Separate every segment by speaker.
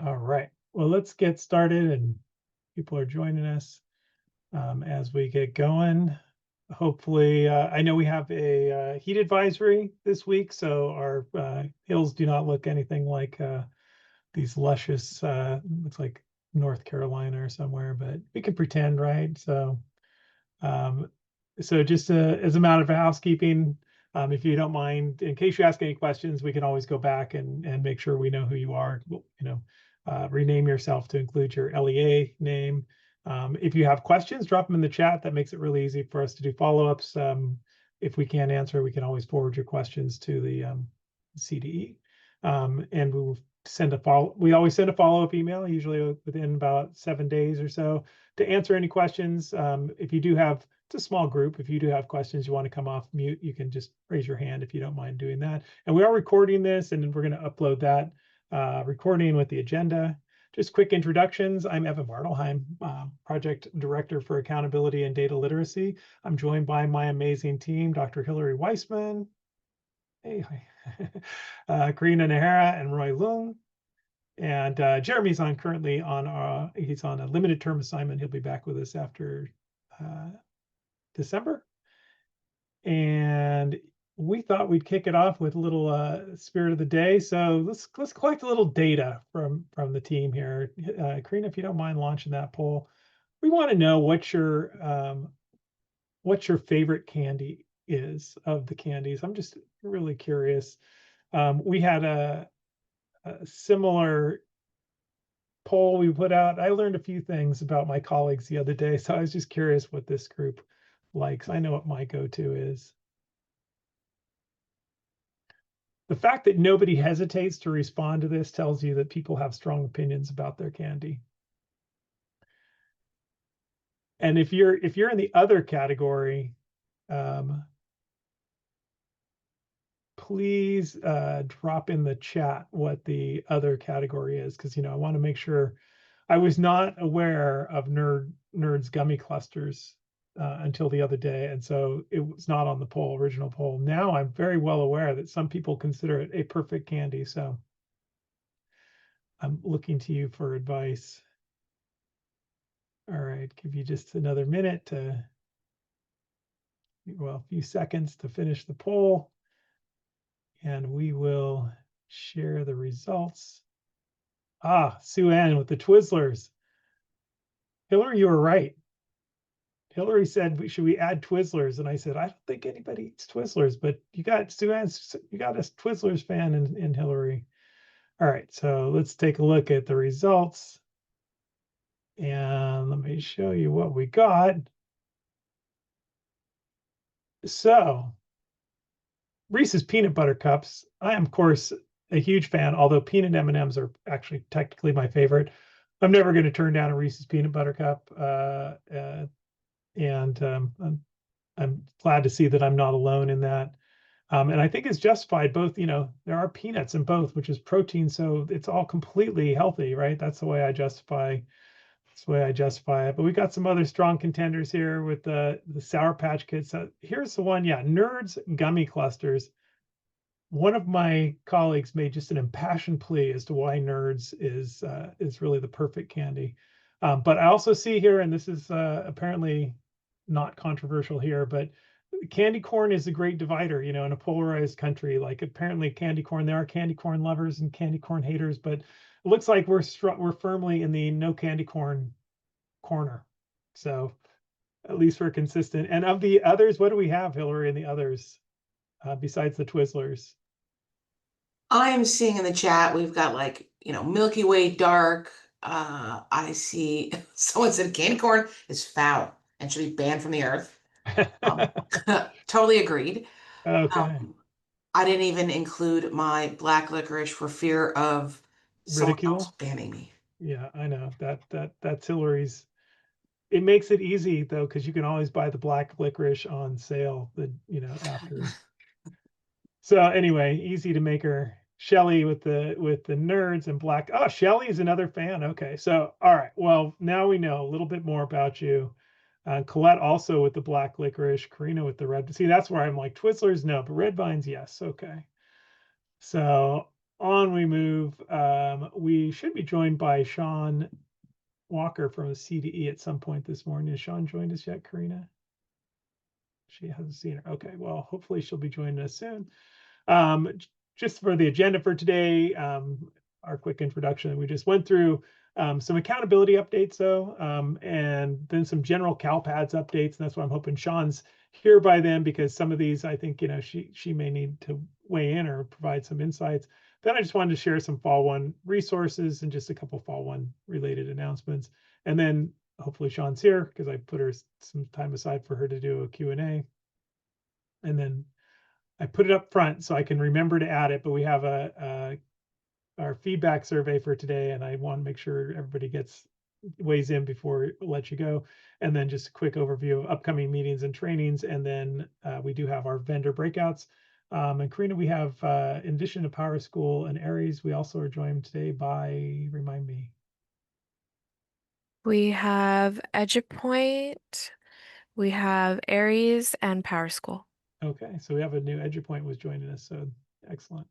Speaker 1: All right. Well, let's get started, and people are joining us as we get going. Hopefully, I know we have a heat advisory this week, so our hills do not look anything like these luscious, looks like North Carolina or somewhere, but we can pretend, right? Um, so just as a matter of housekeeping, if you don't mind, in case you ask any questions, we can always go back and make sure we know who you are. Rename yourself to include your LEA name. If you have questions, drop them in the chat. That makes it really easy for us to do follow-ups. If we can't answer, we can always forward your questions to the CDE, and we will send a follow. We always send a follow-up email, usually within about 7 days or so, to answer any questions. If you do have, it's a small group. If you do have questions, you want to come off mute, you can just raise your hand if you don't mind doing that. And we are recording this, and we're going to upload that recording with the agenda. Just quick introductions. I'm Evan Bartelheim, Project Director for Accountability and Data Literacy. I'm joined by my amazing team, Dr. Hillary Weissman, hey, hi. Karina Nahara and Roy Lung. And Jeremy's currently on, he's on a limited term assignment. He'll be back with us after December. And we thought we'd kick it off with a little spirit of the day. So let's collect a little data from the team here. Karina, if you don't mind launching that poll, we want to know what your favorite candy is of the candies. I'm just really curious. We had a similar poll we put out. I learned a few things about my colleagues the other day, so I was just curious what this group likes. I know what my go-to is. The fact that nobody hesitates to respond to this tells you that people have strong opinions about their candy. And if you're in the other category, please drop in the chat what the other category is, because I want to make sure. I was not aware of Nerds gummy clusters until the other day, and so it was not on the original poll. Now I'm very well aware that some people consider it a perfect candy, so I'm looking to you for advice. All right, give you just another minute a few seconds to finish the poll, and we will share the results. Sue Ann with the Twizzlers. Hillary, you were right. Hillary said, should we add Twizzlers? And I said, I don't think anybody eats Twizzlers, but you got Sue Ann, you got a Twizzlers fan in Hillary. All right, so let's take a look at the results. And let me show you what we got. So Reese's Peanut Butter Cups. I am, of course, a huge fan, although peanut M&Ms are actually technically my favorite. I'm never going to turn down a Reese's Peanut Butter Cup. I'm glad to see that I'm not alone in that. And I think it's justified. Both, there are peanuts in both, which is protein, so it's all completely healthy, right? That's the way I justify. That's the way I justify it. But we got some other strong contenders here with the Sour Patch Kids. Here's the one, Nerds gummy clusters. One of my colleagues made just an impassioned plea as to why Nerds is really the perfect candy. But I also see here, and this is apparently not controversial here, but candy corn is a great divider, in a polarized country. Like, apparently candy corn, there are candy corn lovers and candy corn haters, but it looks like we're firmly in the no candy corn corner. So at least we're consistent. And of the others, what do we have, Hillary, in the others besides the Twizzlers?
Speaker 2: I'm seeing in the chat, we've got Milky Way Dark. I see someone said candy corn is foul and should be banned from the earth. Totally agreed.
Speaker 1: Okay.
Speaker 2: I didn't even include my black licorice for fear of
Speaker 1: Ridicule
Speaker 2: banning me.
Speaker 1: Yeah, I know that's Hillary's. It makes it easy though, because you can always buy the black licorice on sale after. So anyway, easy to make her. Shelly with the Nerds and black. Oh, Shelly is another fan. Okay, so all right. Well, now we know a little bit more about you. Colette also with the black licorice. Karina with the red. See, that's where I'm like Twizzlers, no, but red vines, yes. Okay. So on we move. We should be joined by Sean Walker from the CDE at some point this morning. Has Sean joined us yet, Karina? She hasn't seen her. Okay, well, hopefully she'll be joining us soon. Just for the agenda for today, our quick introduction, we just went through some accountability updates, though, and then some general CalPads updates. And that's why I'm hoping Sean's here by then, because some of these, I think, she may need to weigh in or provide some insights. Then I just wanted to share some Fall One resources and just a couple Fall One related announcements. And then hopefully Sean's here because I put her some time aside for her to do a Q&A. And then I put it up front so I can remember to add it, but we have our feedback survey for today, and I want to make sure everybody weighs in before I let you go. And then just a quick overview of upcoming meetings and trainings. And then we do have our vendor breakouts. And Karina, we have, in addition to Power School and Aries, we also are joined today by, remind me.
Speaker 3: We have EduPoint, we have Aries, and Power School.
Speaker 1: Okay, so we have a new EduPoint was joining us, so excellent.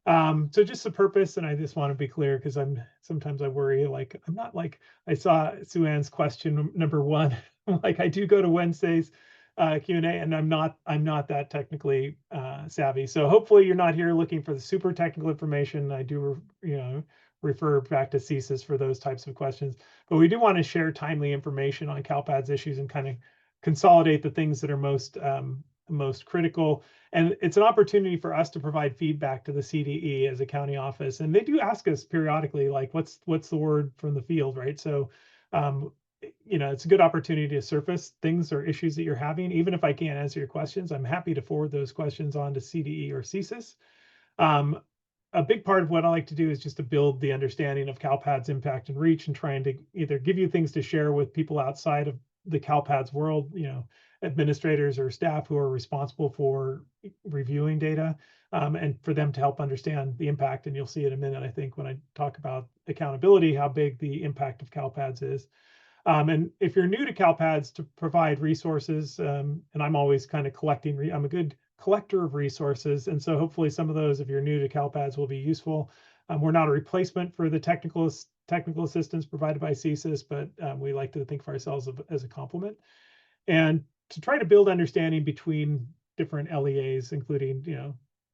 Speaker 1: So just the purpose, and I just want to be clear because sometimes I worry, like I'm not like I saw Sue Ann's question number one. Like I do go to Wednesday's Q&A, and I'm not that technically savvy. So hopefully you're not here looking for the super technical information. I do refer back to CSIS for those types of questions, but we do want to share timely information on CalPADS issues and kind of consolidate the things that are most critical. And it's an opportunity for us to provide feedback to the CDE as a county office. And they do ask us periodically, like, what's the word from the field, right? So, it's a good opportunity to surface things or issues that you're having. Even if I can't answer your questions, I'm happy to forward those questions on to CDE or CSIS. A big part of what I like to do is just to build the understanding of CalPADS impact and reach, and trying to either give you things to share with people outside of the CalPADS world, administrators or staff who are responsible for reviewing data, and for them to help understand the impact. And you'll see in a minute, I think, when I talk about accountability, how big the impact of CalPADS is. And if you're new to CalPADS, to provide resources, and I'm always kind of collecting, I'm a good collector of resources. And so hopefully some of those, if you're new to CalPADS, will be useful. We're not a replacement for the technical assistance provided by CSIS, but we like to think of ourselves as a complement. And to try to build understanding between different LEAs, including,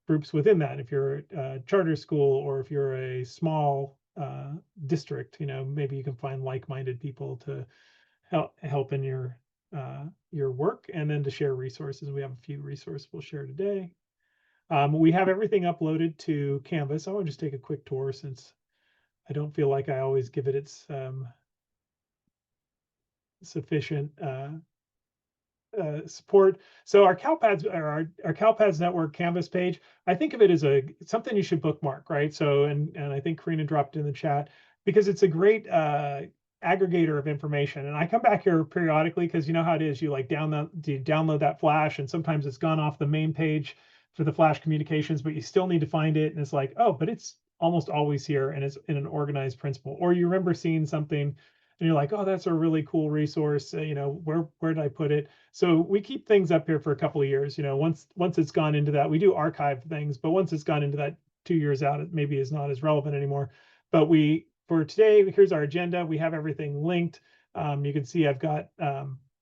Speaker 1: groups within that. If you're a charter school or if you're a small district, maybe you can find like-minded people to help in your work, and then to share resources. We have a few resources we'll share today. We have everything uploaded to Canvas. I want to just take a quick tour since I don't feel like I always give it its sufficient support. So our CalPADS, or our CalPADS network Canvas page, I think of it as something you should bookmark, right? So, and I think Karina dropped in the chat, because it's a great aggregator of information. And I come back here periodically because you know how it is. You download that Flash, and sometimes it's gone off the main page for the Flash communications, but you still need to find it. And it's like, oh, but it's almost always here, and it's in an organized principle. Or you remember seeing something and you're like, oh, that's a really cool resource. Where did I put it? So we keep things up here for a couple of years. Once it's gone into that, we do archive things, but once it's gone into that 2 years out, it maybe is not as relevant anymore. But for today, here's our agenda. We have everything linked. You can see I've got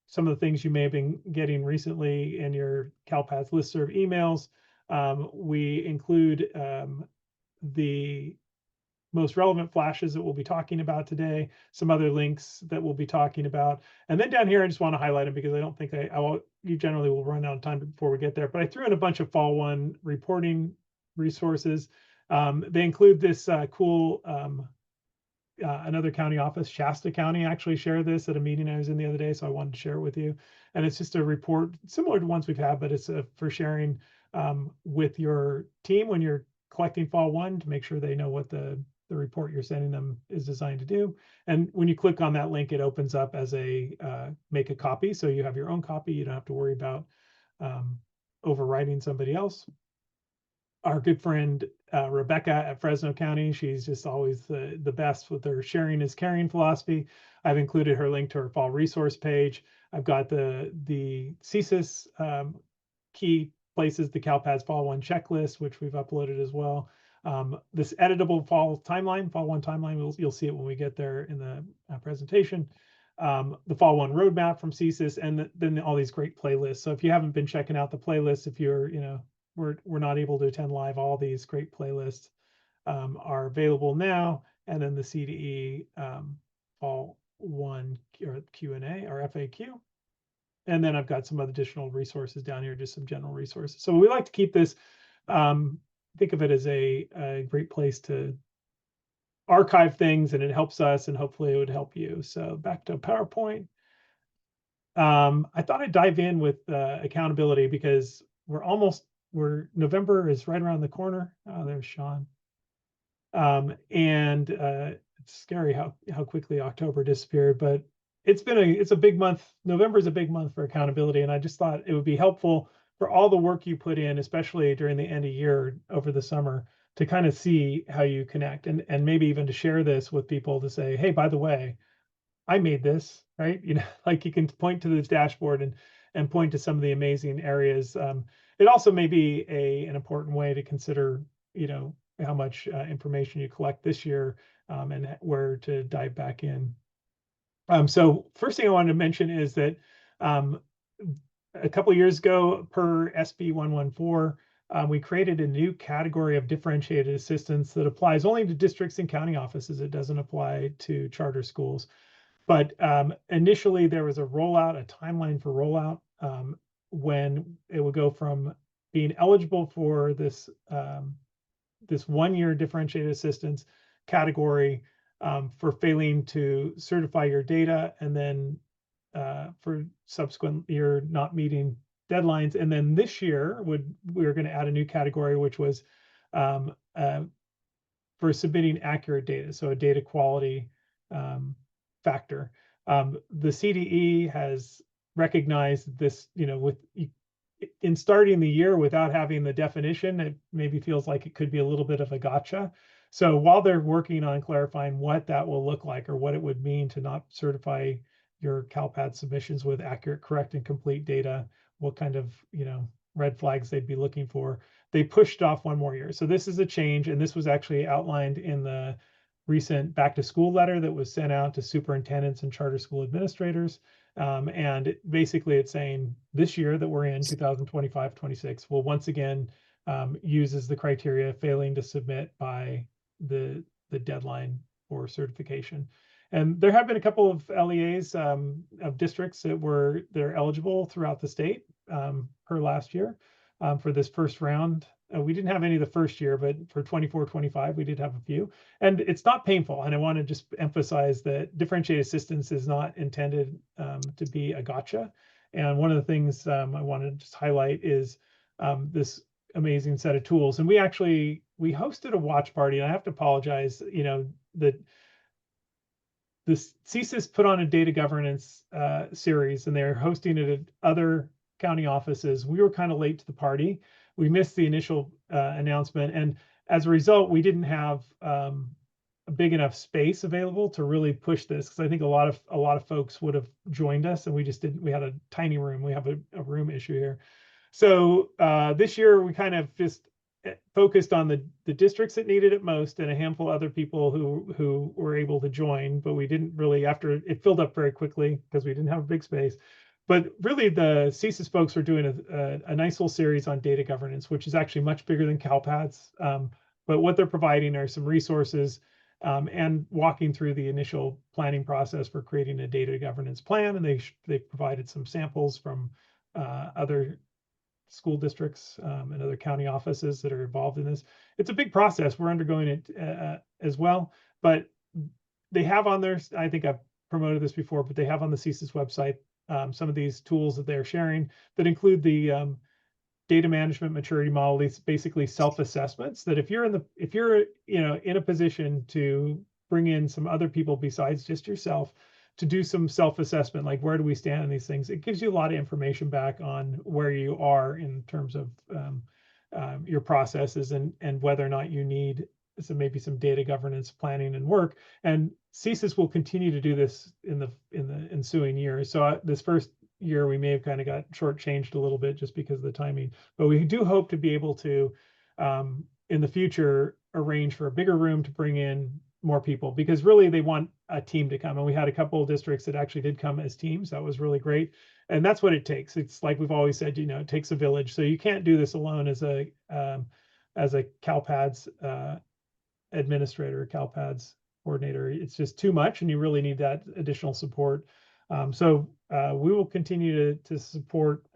Speaker 1: some of the things you may have been getting recently in your CalPADS listserv emails. We include the most relevant flashes that we'll be talking about today, some other links that we'll be talking about. And then down here, I just want to highlight them because I don't think you generally will run out of time before we get there. But I threw in a bunch of Fall One reporting resources. They include this cool, another county office, Shasta County, actually shared this at a meeting I was in the other day, so I wanted to share it with you. And it's just a report similar to ones we've had, but it's for sharing with your team when you're collecting Fall One, to make sure they know what the report you're sending them is designed to do. And when you click on that link, it opens up as make a copy. So you have your own copy. You don't have to worry about overwriting somebody else. Our good friend, Rebecca at Fresno County, she's just always the best with her sharing is caring philosophy. I've included her link to her fall resource page. I've got the CSIS key places, the CalPADS Fall One checklist, which we've uploaded as well. This editable fall one timeline, you'll see it when we get there in the presentation. The fall one roadmap from CSIS, and then all these great playlists. So if you haven't been checking out the playlists, if you're, we're not able to attend live, all these great playlists are available now. And then the CDE fall one or Q&A or FAQ. And then I've got some other additional resources down here, just some general resources. So we like to keep this, think of it as a great place to archive things, and it helps us, and hopefully it would help you. So back to PowerPoint. I thought I'd dive in with accountability, because November is right around the corner. There's Sean. And it's scary how quickly October disappeared, but it's a big month. November is a big month for accountability, and I just thought it would be helpful for all the work you put in, especially during the end of year over the summer, to kind of see how you connect, and maybe even to share this with people, to say, hey, by the way, I made this, right? Like you can point to this dashboard and point to some of the amazing areas. It also may be an important way to consider, how much information you collect this year, and where to dive back in. So first thing I wanted to mention is that a couple of years ago, per SB 114, we created a new category of differentiated assistance that applies only to districts and county offices. It doesn't apply to charter schools. But initially, there was a timeline for rollout, when it would go from being eligible for this 1 year differentiated assistance category for failing to certify your data, and then for subsequent year not meeting deadlines. And then this year we were going to add a new category, which was for submitting accurate data, so a data quality factor. The CDE has recognized this, in starting the year without having the definition, it maybe feels like it could be a little bit of a gotcha. So while they're working on clarifying what that will look like, or what it would mean to not certify your CalPADS submissions with accurate, correct, and complete data, what kind of, red flags they'd be looking for, they pushed off 1 more year. So this is a change, and this was actually outlined in the recent back to school letter that was sent out to superintendents and charter school administrators. And basically it's saying this year that we're in, 2025-26, will once again uses the criteria failing to submit by the deadline for certification. And there have been a couple of LEAs of districts that they're eligible throughout the state per last year for this first round. We didn't have any of the first year, but for 24-25, we did have a few. And it's not painful. And I want to just emphasize that differentiated assistance is not intended to be a gotcha. And one of the things I want to just highlight is this amazing set of tools. And we hosted a watch party, and I have to apologize, that the CSIS put on a data governance series, and they're hosting it at other county offices. We were kind of late to the party. We missed the initial announcement, and as a result, we didn't have a big enough space available to really push this, because I think a lot of folks would have joined us, and we just didn't. We had a tiny room. We have a room issue here. So this year we kind of just focused on the districts that needed it most, and a handful of other people who were able to join, but we didn't really, after it filled up very quickly because we didn't have a big space. But really, the CSIS folks are doing a nice little series on data governance, which is actually much bigger than CalPADS. But what they're providing are some resources and walking through the initial planning process for creating a data governance plan. And they provided some samples from other school districts and other county offices that are involved in this. It's a big process. We're undergoing it as well. But they have on their, I think I've promoted this before, but they have on the CSIS website some of these tools that they're sharing that include the data management maturity model. These basically self-assessments that if you're in a position to bring in some other people besides just yourself to do some self-assessment, like where do we stand on these things, it gives you a lot of information back on where you are in terms of your processes and whether or not you need maybe some data governance planning and work. And CSIS will continue to do this in the ensuing years. So this first year we may have kind of got shortchanged a little bit just because of the timing, but we do hope to be able to in the future arrange for a bigger room to bring in more people, because really they want a team to come. And we had a couple of districts that actually did come as teams. That was really great. And that's what it takes. It's like we've always said, it takes a village. So you can't do this alone as a CalPADS administrator, CalPADS coordinator. It's just too much, and you really need that additional support. So we will continue to support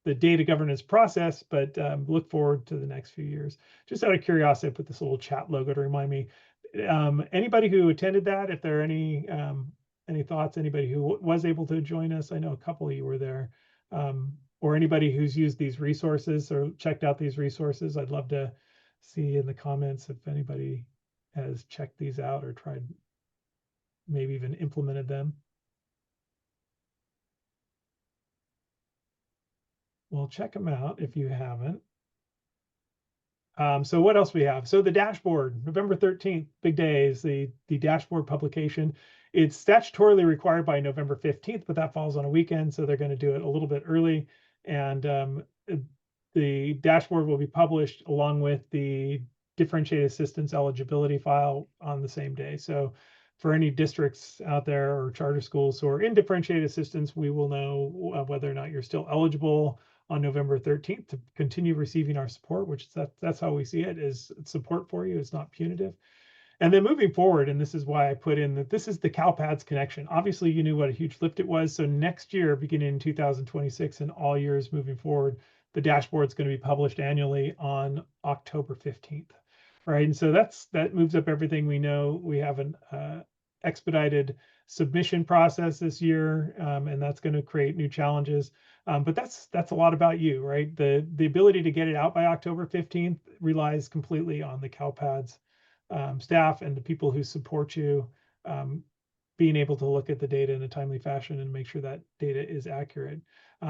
Speaker 1: the data governance process, but look forward to the next few years. Just out of curiosity, I put this little chat logo to remind me. Anybody who attended that, if there are any thoughts, anybody who was able to join us, I know a couple of you were there, or anybody who's used these resources or checked out these resources, I'd love to see in the comments if anybody has checked these out or tried, maybe even implemented them. Well, check them out if you haven't. So what else we have? So the dashboard, November 13th, big day, is the dashboard publication. It's statutorily required by November 15th, but that falls on a weekend, so they're going to do it a little bit early. And the dashboard will be published along with the differentiated assistance eligibility file on the same day. So for any districts out there or charter schools who are in differentiated assistance, we will know whether or not you're still eligible on November 13th to continue receiving our support, which that's how we see it, is support for you. It's not punitive. And then moving forward, and this is why I put in that this is the CalPADS connection. Obviously, you knew what a huge lift it was. So next year, beginning in 2026 and all years moving forward, the dashboard is going to be published annually on October 15th, right? And so that moves up everything. We know we have an expedited submission process this year, and that's going to create new challenges. But that's a lot about you, right? The ability to get it out by October 15th relies completely on the CalPADS staff and the people who support you being able to look at the data in a timely fashion and make sure that data is accurate.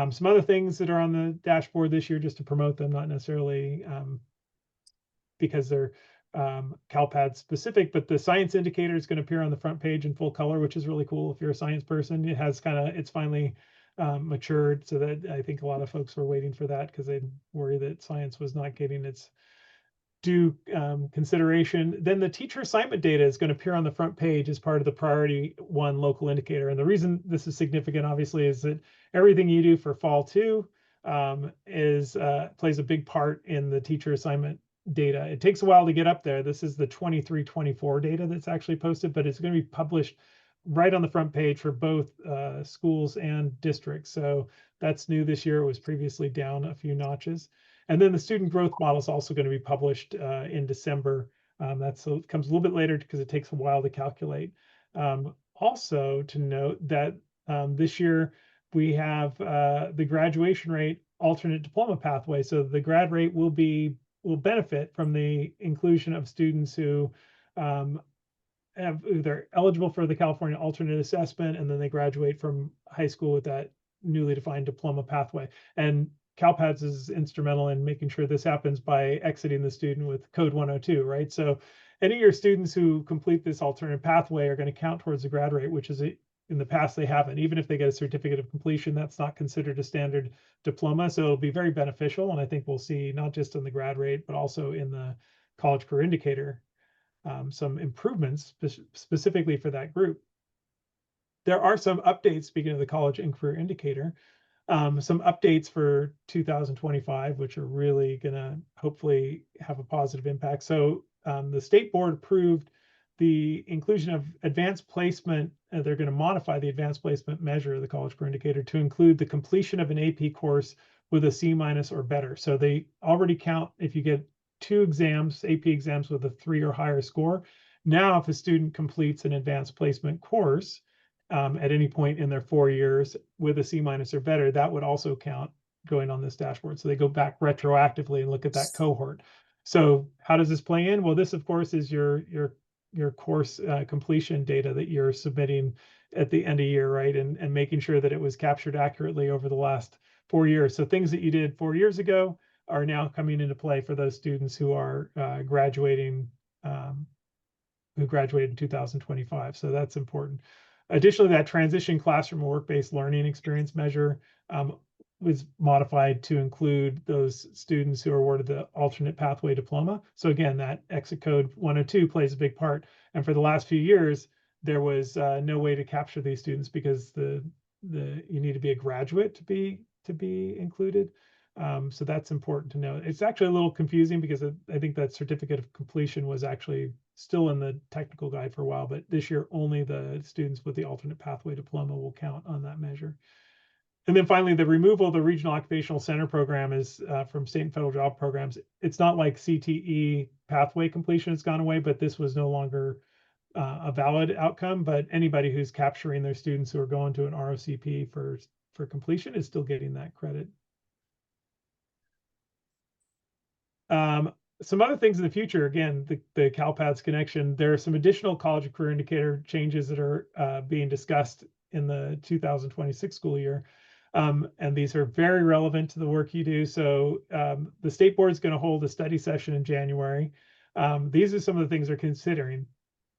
Speaker 1: Some other things that are on the dashboard this year, just to promote them, not necessarily because they're CalPADS specific, but the science indicator is going to appear on the front page in full color, which is really cool if you're a science person. It's finally matured, so that I think a lot of folks were waiting for that because they worry that science was not getting its due consideration. Then the teacher assignment data is going to appear on the front page as part of the priority 1 local indicator. And the reason this is significant, obviously, is that everything you do for fall 2 plays a big part in the teacher assignment data. It takes a while to get up there. This is the 23-24 data that's actually posted, but it's going to be published right on the front page for both schools and districts. So that's new this year. It was previously down a few notches. And then the student growth model is also going to be published in December. That comes a little bit later because it takes a while to calculate. Also to note that this year we have the graduation rate alternate diploma pathway. So the grad rate will benefit from the inclusion of students who they're eligible for the California alternate assessment, and then they graduate from high school with that newly defined diploma pathway. And CalPADS is instrumental in making sure this happens by exiting the student with code 102, right? So any of your students who complete this alternate pathway are going to count towards the grad rate, which is in the past they haven't. Even if they get a certificate of completion, that's not considered a standard diploma. So it'll be very beneficial. And I think we'll see not just in the grad rate, but also in the college career indicator, some improvements specifically for that group. There are some updates, speaking of the college and career indicator, some updates for 2025, which are really going to hopefully have a positive impact. So the state board approved the inclusion of advanced placement. They're going to modify the advanced placement measure of the college career indicator to include the completion of an AP course with a C- or better. So they already count if you get 2 exams, AP exams with a 3 or higher score. Now, if a student completes an advanced placement course at any point in their 4 years with a C- or better, that would also count going on this dashboard. So they go back retroactively and look at that cohort. So how does this play in? Well, this, of course, is your course completion data that you're submitting at the end of year, right? And making sure that it was captured accurately over the last 4 years. So things that you did 4 years ago are now coming into play for those students who are graduating, who graduated in 2025. So that's important. Additionally, that transition classroom work-based learning experience measure was modified to include those students who are awarded the alternate pathway diploma. So again, that exit code 102 plays a big part. And for the last few years, there was no way to capture these students because you need to be a graduate to be included. So that's important to know. It's actually a little confusing because I think that certificate of completion was actually still in the technical guide for a while, but this year only the students with the alternate pathway diploma will count on that measure. And then finally, the removal of the Regional Occupational Center program is from state and federal job programs. It's not like CTE pathway completion has gone away, but this was no longer a valid outcome. But anybody who's capturing their students who are going to an ROCP for completion is still getting that credit. Some other things in the future, again, the CalPADS connection, there are some additional college and career indicator changes that are being discussed in the 2026 school year. And these are very relevant to the work you do. So the state board is going to hold a study session in January. These are some of the things they're considering.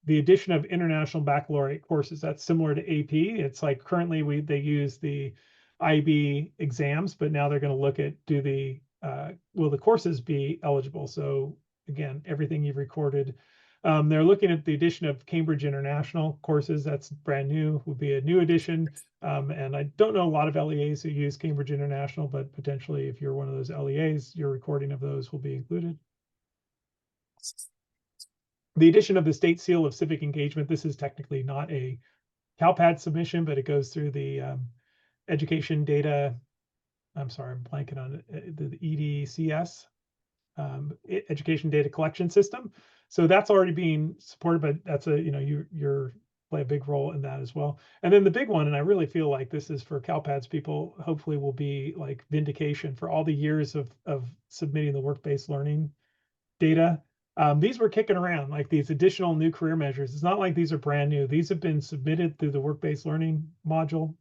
Speaker 1: The addition of international baccalaureate courses, that's similar to AP. It's like currently they use the IB exams, but now they're going to look at will the courses be eligible? So again, everything you've recorded. They're looking at the addition of Cambridge International courses. That's brand new, would be a new addition. And I don't know a lot of LEAs who use Cambridge International, but potentially if you're one of those LEAs, your recording of those will be included. The addition of the state seal of civic engagement. This is technically not a CalPAD submission, but it goes through the education data. I'm sorry, I'm blanking on it, the EDCS, education data collection system. So that's already being supported, but that's you're play a big role in that as well. And then the big one, and I really feel like this is for CalPADS people, hopefully will be like vindication for all the years of submitting the work-based learning data. These were kicking around, like these additional new career measures. It's not like these are brand new. These have been submitted through the work-based learning module,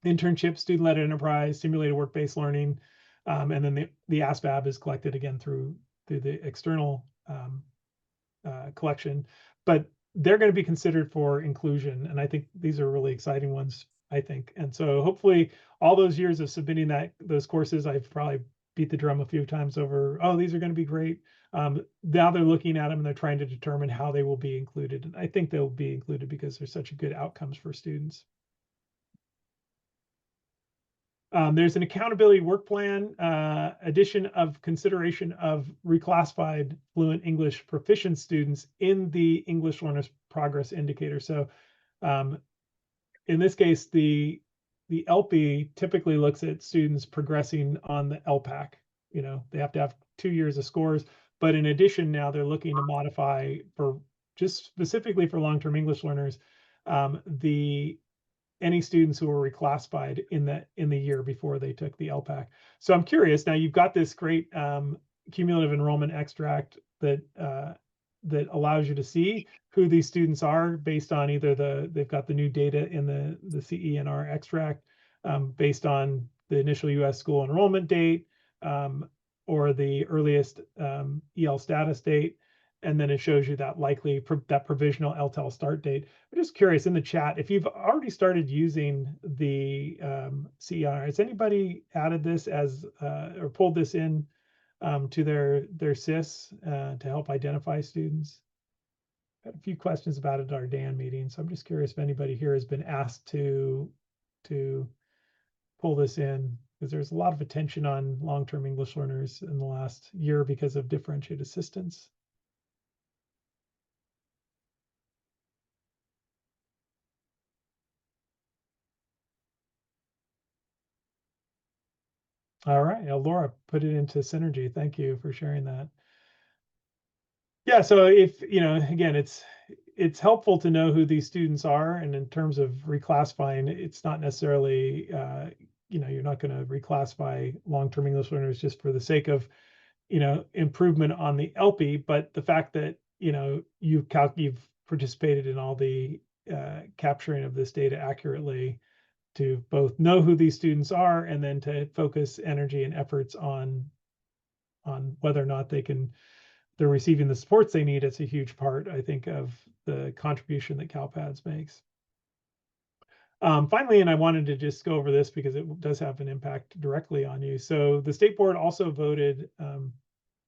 Speaker 1: internship, student-led enterprise, simulated work-based learning, and then the ASVAB is collected again through the external collection. But they're going to be considered for inclusion, and I think these are really exciting ones, I think. And so hopefully all those years of submitting those courses, I've probably beat the drum a few times over, oh, these are going to be great. Now they're looking at them and they're trying to determine how they will be included. And I think they'll be included because they're such good outcomes for students. There's an accountability work plan, addition of consideration of reclassified fluent English proficient students in the English Learners Progress Indicator. So in this case, the LP typically looks at students progressing on the LPAC. They have to have 2 years of scores. But in addition, now they're looking to modify for just specifically for long-term English learners, any students who were reclassified in the year before they took the LPAC. So I'm curious. Now you've got this great cumulative enrollment extract that allows you to see who these students are based on either they've got the new data in the CENR extract based on the initial U.S. school enrollment date or the earliest EL status date. And then it shows you that that provisional LTEL start date. I'm just curious in the chat, if you've already started using the CER, has anybody added this as or pulled this in to their SIS to help identify students? I had a few questions about it at our DAN meeting, so I'm just curious if anybody here has been asked to pull this in, because there's a lot of attention on long-term English learners in the last year because of differentiated assistance. All right, Laura put it into Synergy. Thank you for sharing that. Yeah, so if, again, it's helpful to know who these students are. And in terms of reclassifying, it's not necessarily, you're not going to reclassify long-term English learners just for the sake of, improvement on the LP, but the fact that, you've participated in all the capturing of this data accurately to both know who these students are and then to focus energy and efforts on whether or not they're receiving the supports they need. It's a huge part, I think, of the contribution that CalPADS makes. Finally, and I wanted to just go over this because it does have an impact directly on you. So the state board also voted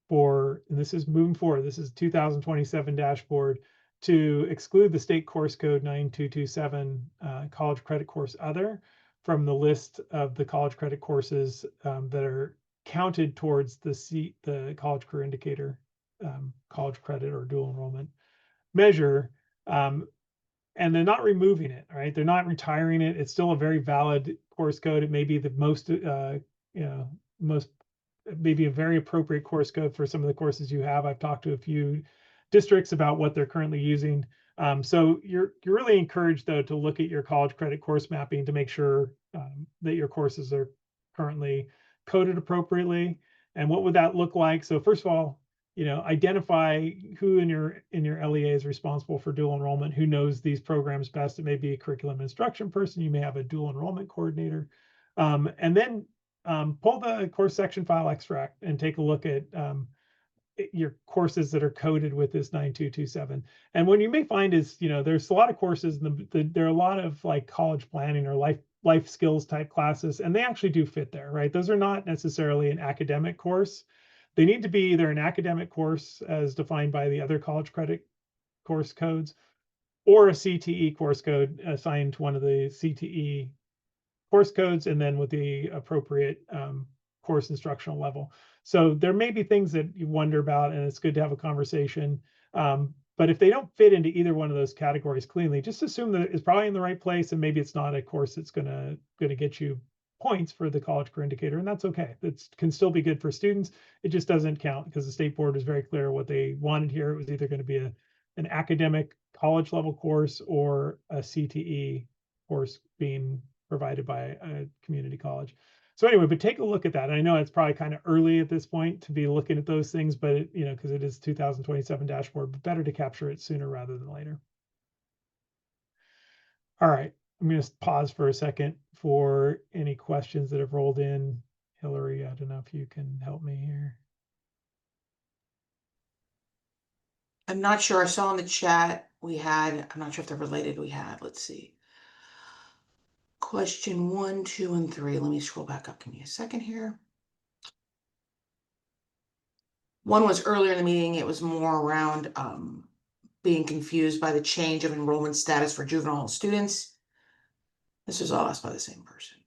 Speaker 1: for, and this is moving forward, this is 2027 dashboard, to exclude the state course code 9227 college credit course other from the list of the college credit courses that are counted towards the college career indicator college credit or dual enrollment measure. And they're not removing it, right? They're not retiring it. It's still a very valid course code. It may be the most, most, maybe a very appropriate course code for some of the courses you have. I've talked to a few districts about what they're currently using. So you're really encouraged though to look at your college credit course mapping to make sure that your courses are currently coded appropriately. And what would that look like? So first of all, identify who in your LEA is responsible for dual enrollment, who knows these programs best. It may be a curriculum instruction person. You may have a dual enrollment coordinator. And then pull the course section file extract and take a look at your courses that are coded with this 9227. And what you may find is, there's a lot of courses, there are a lot of like college planning or life skills type classes, and they actually do fit there, right? Those are not necessarily an academic course. They need to be either an academic course as defined by the other college credit course codes, or a CTE course code assigned to one of the CTE course codes, and then with the appropriate course instructional level. So there may be things that you wonder about, and it's good to have a conversation. But if they don't fit into either one of those categories cleanly, just assume that it's probably in the right place, and maybe it's not a course that's gonna get you points for the college career indicator, and that's okay. That can still be good for students. It just doesn't count because the state board was very clear what they wanted here. It was either going to be an academic college level course or a CTE course being provided by a community college. So anyway, but take a look at that. I know it's probably kind of early at this point to be looking at those things, but because it is 2027 dashboard, but better to capture it sooner rather than later. All right, I'm going to pause for a second for any questions that have rolled in. Hillary, I don't know if you can help me here.
Speaker 2: I'm not sure. I saw in the chat I'm not sure if they're related. Let's see. Question 1, 2, and 3. Let me scroll back up. Give me a second here. One was earlier in the meeting. It was more around being confused by the change of enrollment status for juvenile students. This was all asked by the same person.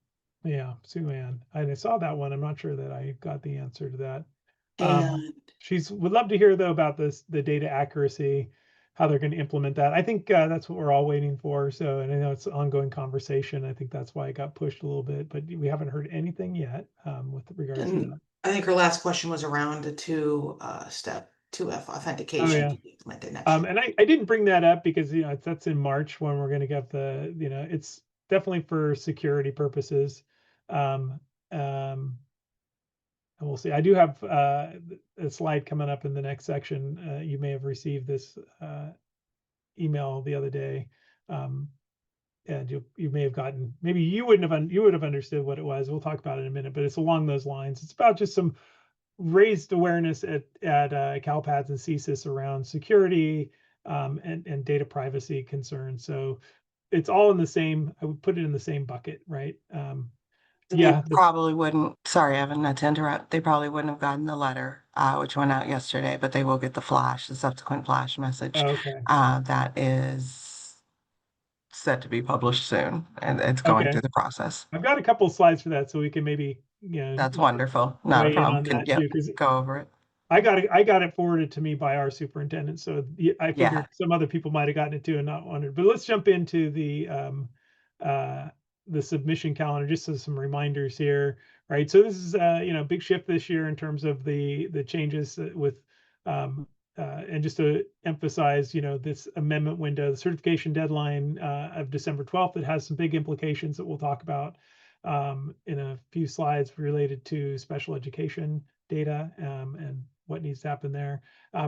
Speaker 1: Yeah, Sue Ann. I saw that one. I'm not sure that I got the answer to that.
Speaker 2: And
Speaker 1: Would love to hear though about the data accuracy, how they're going to implement that. I think that's what we're all waiting for. So, and I know it's an ongoing conversation. I think that's why it got pushed a little bit, but we haven't heard anything yet with regards to that.
Speaker 2: I think her last question was around the step 2F authentication.
Speaker 1: Oh, yeah.
Speaker 2: To be implemented next year.
Speaker 1: And I didn't bring that up because that's in March when we're going to get it's definitely for security purposes. And we'll see. I do have a slide coming up in the next section. You may have received this email the other day, and you may have gotten, maybe you would have understood what it was. We'll talk about it in a minute, but it's along those lines. It's about just some raised awareness at CalPADS and CSIS around security and data privacy concerns. So it's all in the same. I would put it in the same bucket, right?
Speaker 4: They probably wouldn't, sorry, Evan, not to interrupt. They probably wouldn't have gotten the letter, which went out yesterday, but they will get the subsequent flash message.
Speaker 1: Okay.
Speaker 4: That is set to be published soon, and it's going through the process.
Speaker 1: I've got a couple of slides for that, so we can maybe,
Speaker 4: That's wonderful. Not a problem. Go over it.
Speaker 1: I got it forwarded to me by our superintendent, so I figured some other people might have gotten it too and not wondered. But let's jump into the submission calendar, just as some reminders here, right? So this is big shift this year in terms of the changes with and just to emphasize, this amendment window, the certification deadline of December 12th, it has some big implications that we'll talk about in a few slides related to special education data and what needs to happen there.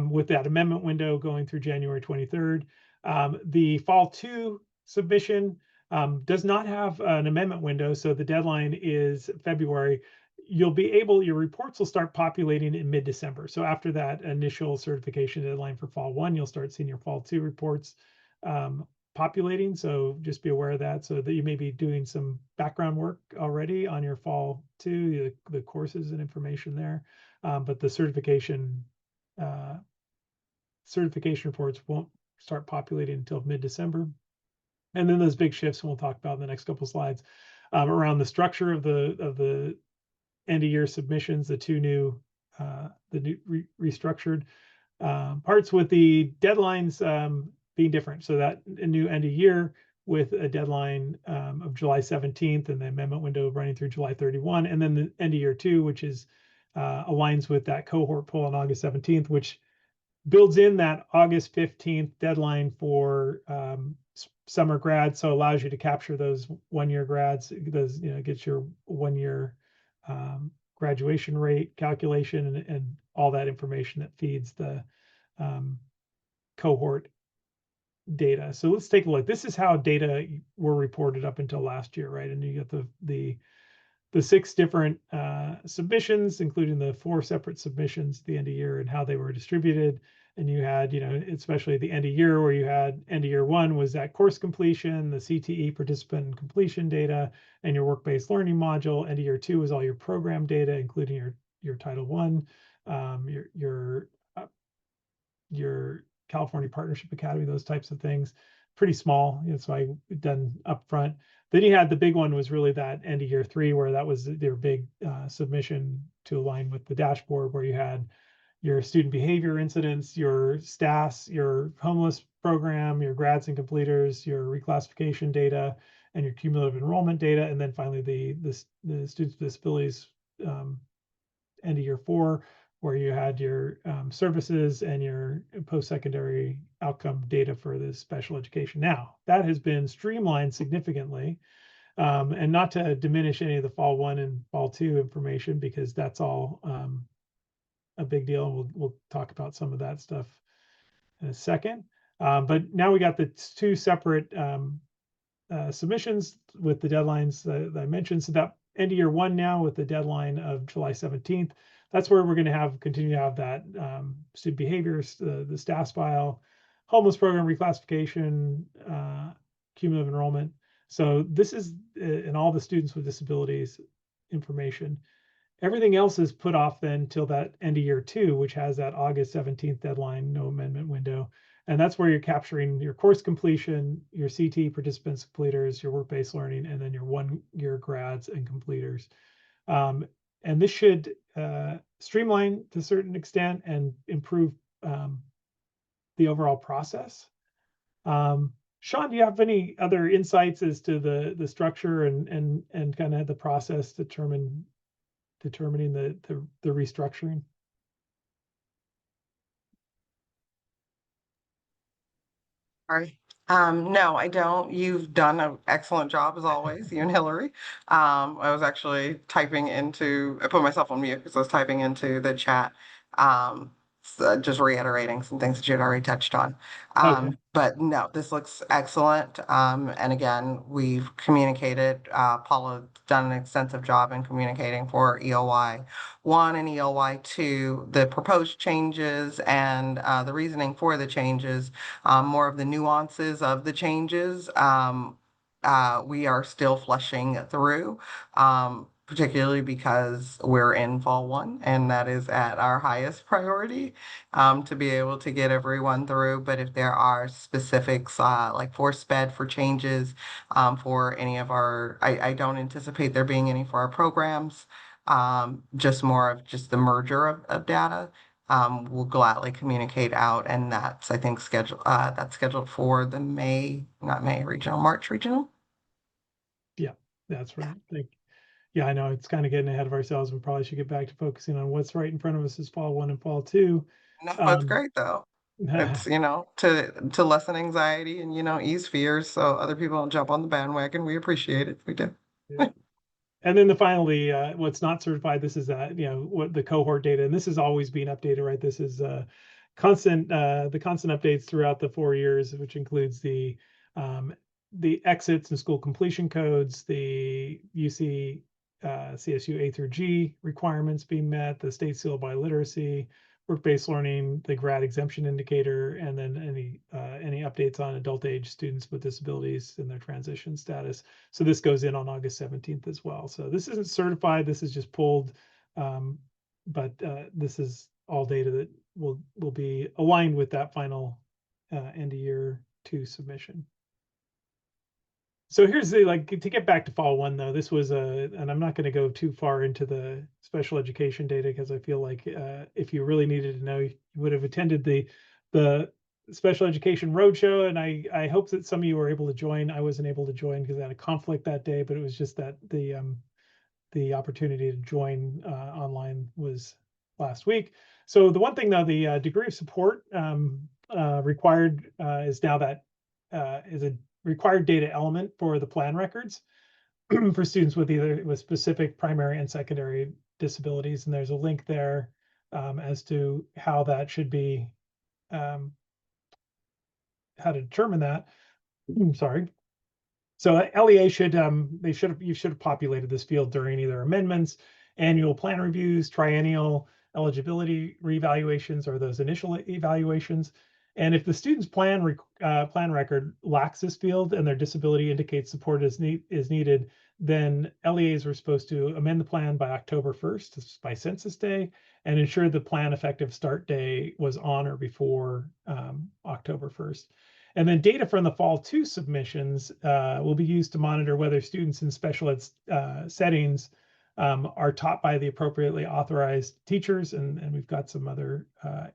Speaker 1: With that amendment window going through January 23rd, the Fall 2 submission does not have an amendment window, so the deadline is February. Your reports will start populating in mid-December. So after that initial certification deadline for Fall 1, you'll start seeing your Fall 2 reports populating. So just be aware of that, so that you may be doing some background work already on your fall 2, the courses and information there. But the certification reports won't start populating until mid-December. And then those big shifts, and we'll talk about in the next couple slides, around the structure of the end of year submissions, the new restructured parts, with the deadlines being different. So that a new end of year with a deadline of July 17th, and the amendment window running through July 31, and then the end of year 2, which is aligns with that cohort poll on August 17th, which builds in that August 15th deadline for summer grads, so allows you to capture those 1-year grads. Those, gets your 1-year graduation rate calculation, and all that information that feeds the cohort data. So let's take a look. This is how data were reported up until last year, right? And you get the 6 different submissions, including the 4 separate submissions at the end of year, and how they were distributed. And you had, especially the end of year, where you had end of year 1 was that course completion, the CTE participant completion data, and your work-based learning module. End of year 2 was all your program data, including your Title I, your California Partnership Academy, those types of things. Pretty small, so I done up front. Then you had the big one, was really that end of year 3, where that was their big submission to align with the dashboard, where you had your student behavior incidents, your STAS, your homeless program, your grads and completers, your reclassification data, and your cumulative enrollment data, and then finally the students with disabilities end of year 4, where you had your services and your post-secondary outcome data for the special education. Now, that has been streamlined significantly, and not to diminish any of the fall 1 and fall 2 information, because that's all a big deal. We'll talk about some of that stuff in a second. But now we got the 2 separate submissions with the deadlines that I mentioned. So that end of year 1 now, with the deadline of July 17th, that's where we're going to continue to have that student behaviors, the STAS file, homeless program reclassification, cumulative enrollment. So this is and all the students with disabilities information. Everything else is put off then till that end of year 2, which has that August 17th deadline, no amendment window. And that's where you're capturing your course completion, your CT participants, completers, your work-based learning, and then your 1-year grads and completers. And this should streamline to a certain extent and improve the overall process. Sean, do you have any other insights as to the structure and kind of the process determining the restructuring?
Speaker 4: Sorry. No, I don't. You've done an excellent job as always, you and Hillary. I was actually I put myself on mute because I was typing into the chat, just reiterating some things that you had already touched on.
Speaker 1: Okay.
Speaker 4: But no, this looks excellent. And again, we've communicated, Paula's done an extensive job in communicating for EOY 1 and EOY 2, the proposed changes and the reasoning for the changes, more of the nuances of the changes. We are still flushing through, particularly because we're in fall 1, and that is at our highest priority, to be able to get everyone through. But if there are specifics, like for SPED, for changes, for any of I don't anticipate there being any for our programs, just more of just the merger of data. We'll gladly communicate out, and that's, I think, that's scheduled for the March regional.
Speaker 1: Yeah, that's right. Yeah, I know it's kind of getting ahead of ourselves. We probably should get back to focusing on what's right in front of us is fall 1 and fall 2.
Speaker 4: No, it's great though. It's, to lessen anxiety and, ease fears so other people don't jump on the bandwagon. We appreciate it. We do.
Speaker 1: Yeah. And then finally, what's not certified, this is what the cohort data, and this is always being updated, right? This is the constant updates throughout the 4 years, which includes the exits and school completion codes, the UC CSU A through G requirements being met, the state seal by literacy, work-based learning, the grad exemption indicator, and then any updates on adult age students with disabilities and their transition status. So this goes in on August 17th as well. So this isn't certified, this is just pulled, but this is all data that will be aligned with that final end of year 2 submission. So here's the, like, to get back to fall 1 though, this was and I'm not going to go too far into the special education data because I feel like if you really needed to know, you would have attended the special education roadshow, and I hope that some of you were able to join. I wasn't able to join because I had a conflict that day, but it was just that the opportunity to join online was last week. So the one thing though, the degree of support required is now that is a required data element for the plan records for students with specific primary and secondary disabilities. And there's a link there as to how that should be, how to determine that. Sorry. So LEA should, you should have populated this field during either amendments, annual plan reviews, triennial eligibility reevaluations, or those initial evaluations. And if the student's plan record lacks this field and their disability indicates support is needed, then LEAs were supposed to amend the plan by October 1st, by census day, and ensure the plan effective start day was on or before October 1st. And then data from the fall 2 submissions will be used to monitor whether students in special ed settings are taught by the appropriately authorized teachers. And we've got some other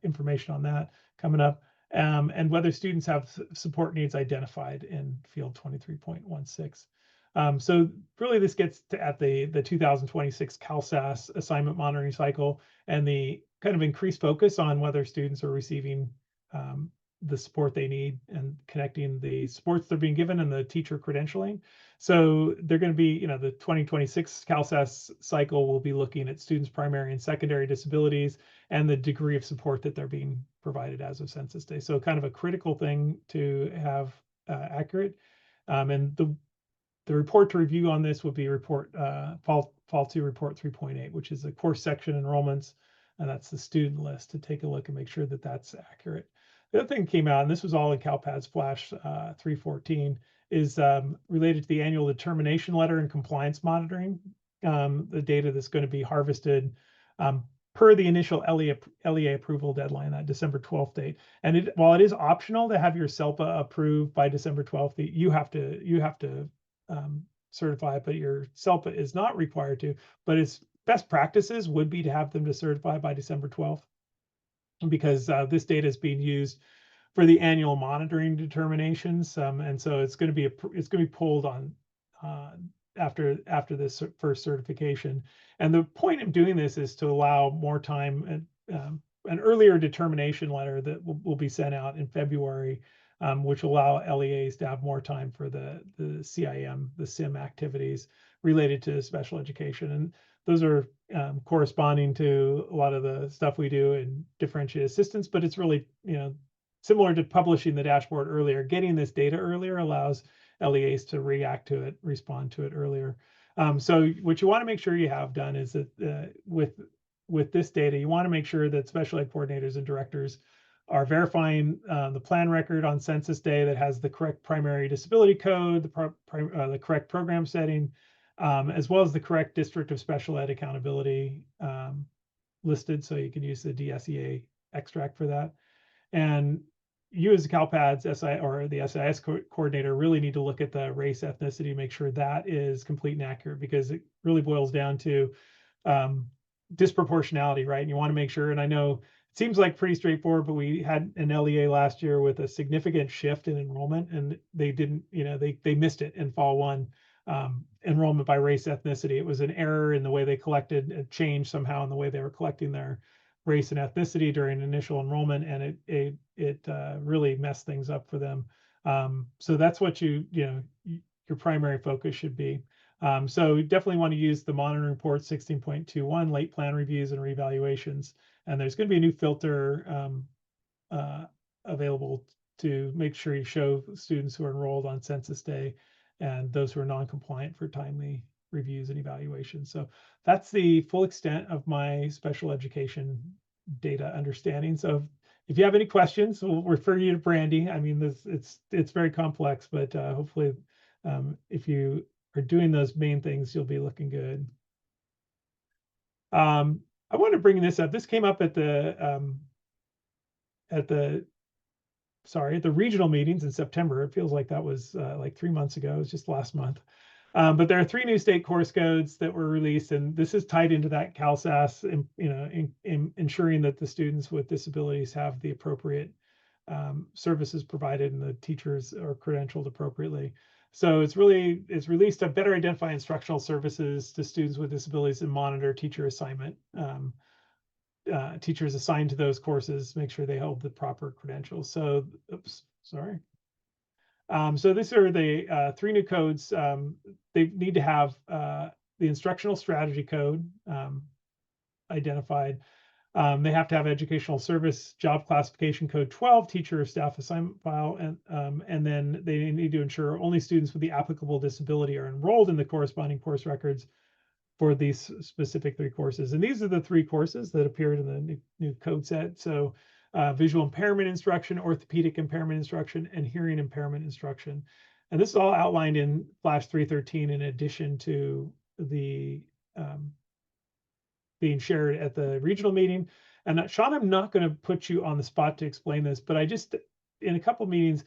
Speaker 1: information on that coming up. And whether students have support needs identified in field 23.16. So really this gets to at the 2026 CalSAS assignment monitoring cycle and the kind of increased focus on whether students are receiving the support they need and connecting the supports they're being given and the teacher credentialing. So they're going to be, the 2026 CalSAS cycle will be looking at students' primary and secondary disabilities and the degree of support that they're being provided as of census day. So kind of a critical thing to have accurate. And the report to review on this would be fall 2 report 3.8, which is the course section enrollments. And that's the student list, to take a look and make sure that that's accurate. The other thing that came out, and this was all in CalPADS Flash 314, is related to the annual determination letter and compliance monitoring, the data that's going to be harvested per the initial LEA approval deadline, that December 12th date. And while it is optional to have your CELPA approved by December 12th, you have to certify it, but your CELPA is not required to. But its best practices would be to have them to certify by December 12th. Because this data is being used for the annual monitoring determinations, and so it's going to be pulled on after this first certification. And the point of doing this is to allow more time and an earlier determination letter that will be sent out in February, which will allow LEAs to have more time for the CIM, the SIM activities related to special education. And those are corresponding to a lot of the stuff we do in differentiated assistance, but it's really, similar to publishing the dashboard earlier. Getting this data earlier allows LEAs to react to it, respond to it earlier. So what you want to make sure you have done is that with this data, you want to make sure that special ed coordinators and directors are verifying the plan record on census day that has the correct primary disability code, the correct program setting, as well as the correct district of special ed accountability listed. So you can use the DSEA extract for that. And you as a CalPADS or the SIS coordinator really need to look at the race, ethnicity, make sure that is complete and accurate, because it really boils down to disproportionality, right? And you want to make sure, and I know it seems like pretty straightforward, but we had an LEA last year with a significant shift in enrollment, and they didn't, they missed it in fall 1. Enrollment by race, ethnicity. It was an error in the way they collected, a change somehow in the way they were collecting their race and ethnicity during initial enrollment, and it really messed things up for them. So that's what your primary focus should be. So you definitely want to use the monitoring report 16.21, late plan reviews and reevaluations. And there's going to be a new filter available to make sure you show students who are enrolled on census day and those who are non-compliant for timely reviews and evaluations. So that's the full extent of my special education data understanding. So if you have any questions, we'll refer you to Brandy. I mean, it's very complex, but hopefully, if you are doing those main things, you'll be looking good. I want to bring this up. This came up at the regional meetings in September. It feels like that was like 3 months ago. It was just last month. But there are 3 new state course codes that were released, and this is tied into that CalSAS, in ensuring that the students with disabilities have the appropriate services provided and the teachers are credentialed appropriately. So it's released to better identify instructional services to students with disabilities and monitor teacher assignment. Teachers assigned to those courses, make sure they hold the proper credentials. So, oops, sorry. So these are the 3 new codes. They need to have the instructional strategy code identified. They have to have educational service job classification code 12, teacher or staff assignment file, and then they need to ensure only students with the applicable disability are enrolled in the corresponding course records for these specific 3 courses. And these are the 3 courses that appeared in the new code set. So visual impairment instruction, orthopedic impairment instruction, and hearing impairment instruction. And this is all outlined in Flash 313 in addition to the being shared at the regional meeting. And Sean, I'm not going to put you on the spot to explain this, but I just, in a couple meetings,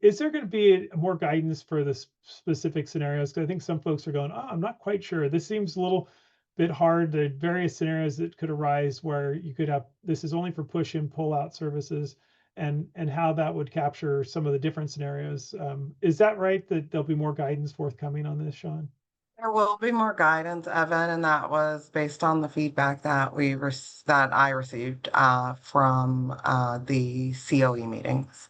Speaker 1: is there going to be more guidance for the specific scenarios? Because I think some folks are going, oh, I'm not quite sure. This seems a little bit hard. The various scenarios that could arise where you could have, this is only for push in, pull out services, and how that would capture some of the different scenarios. Is that right, that there'll be more guidance forthcoming on this, Sean?
Speaker 4: There will be more guidance, Evan, and that was based on the feedback that that I received from the COE meetings.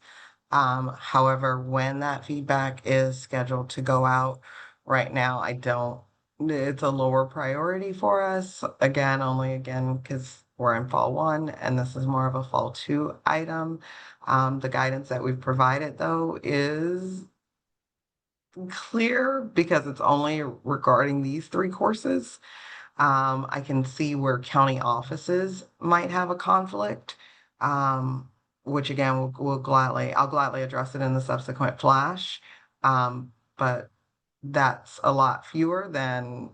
Speaker 4: However, when that feedback is scheduled to go out, right now, I don't. It's a lower priority for us. Only because we're in fall 1 and this is more of a fall 2 item. The guidance that we've provided, though, is clear because it's only regarding these 3 courses. I can see where county offices might have a conflict, which again, I'll gladly address it in the subsequent flash. But that's a lot fewer than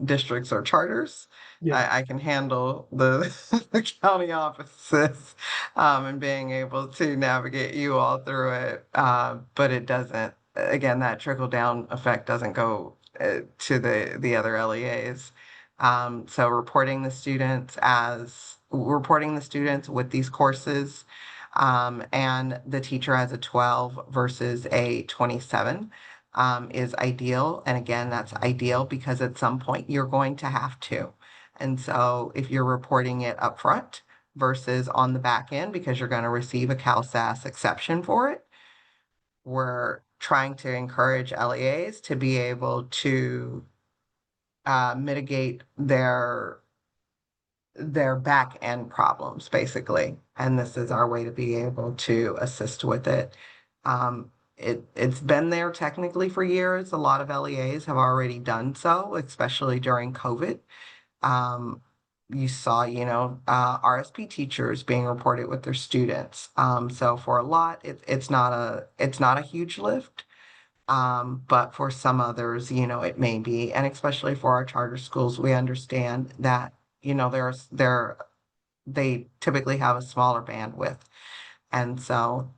Speaker 4: districts or charters.
Speaker 1: Yeah.
Speaker 4: I can handle the, the county offices and being able to navigate you all through it. But it doesn't, again, that trickle down effect doesn't go to the other LEAs. So reporting the students with these courses and the teacher as a 12 versus a 27. Is ideal. And again, that's ideal because at some point you're going to have to. And so if you're reporting it up front versus on the back end, because you're going to receive a CalSAS exception for it, we're trying to encourage LEAs to be able to mitigate their back end problems, basically. And this is our way to be able to assist with it. It's been there technically for years. A lot of LEAs have already done so, especially during COVID. You saw, RSP teachers being reported with their students. So for a lot, it's not a huge lift. But for some others, it may be, and especially for our charter schools, we understand that, they typically have a smaller bandwidth. And so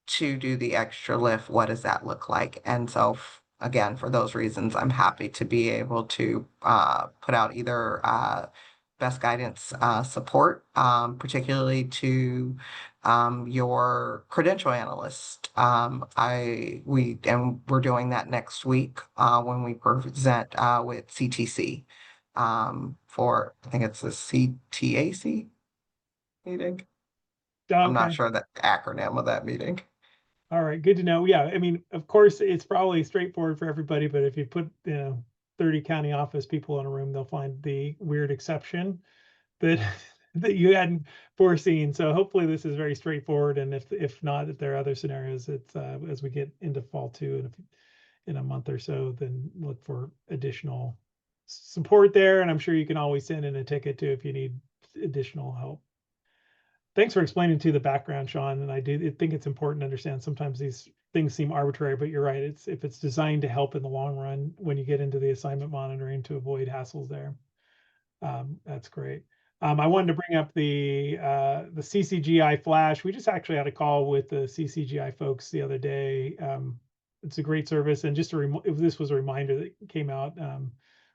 Speaker 4: to do the extra lift, what does that look like? And so again, for those reasons, I'm happy to be able to put out either best guidance support, particularly to your credential analyst. We're doing that next week when we present with CTC for, I think it's the CTAC meeting. I'm not sure the acronym of that meeting.
Speaker 1: All right, good to know. Yeah, I mean, of course, it's probably straightforward for everybody, but if you put 30 county office people in a room, they'll find the weird exception that that you hadn't foreseen. So hopefully this is very straightforward. And if not, if there are other scenarios, it's as we get into fall 2 and in a month or so, then look for additional support there. And I'm sure you can always send in a ticket too if you need additional help. thanks for explaining to the background, Sean. And I think it's important to understand sometimes these things seem arbitrary, but you're right. If it's designed to help in the long run when you get into the assignment monitoring to avoid hassles there. That's great. I wanted to bring up the CCGI Flash. We just actually had a call with the CCGI folks the other day. It's a great service, and just this was a reminder that came out